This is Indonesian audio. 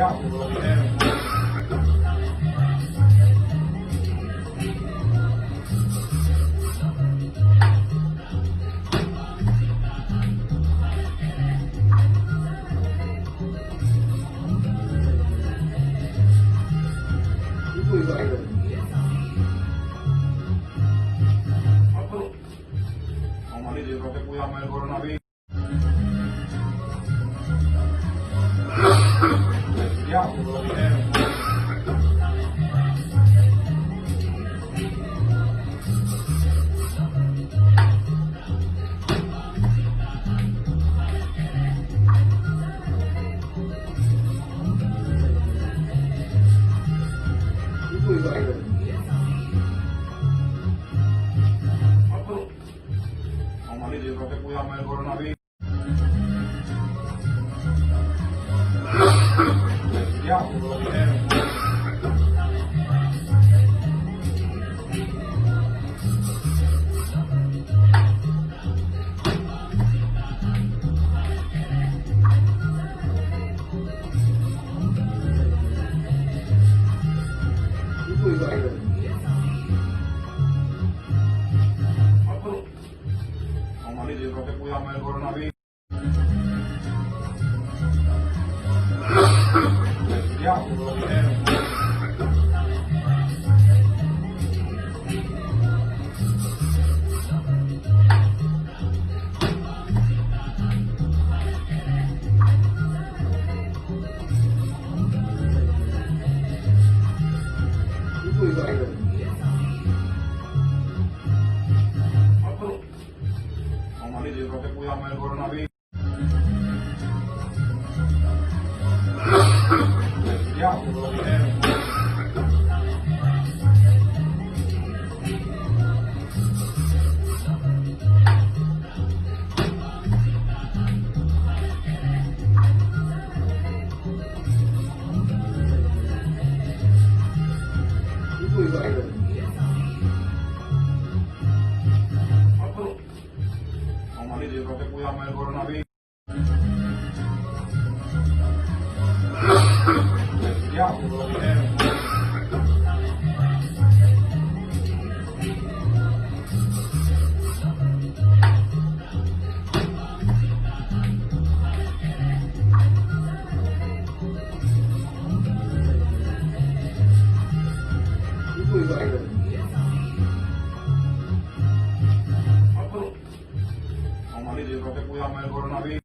Ya, Itu Pak. apa? Omali di rote kuya main coronavirus. Ya, Itu Pak. apa? Omali di rote kuya main coronavirus. Ya, Itu Pak. apa? Omali di rote kuya main coronavirus. Ya, Itu Pak. apa? Omali di rote kuya main coronavirus. Ya, Itu Pak. apa? Omali di rote kuya main coronavirus. Ya, Itu Pak. apa? Omali di rote kuya main coronavirus.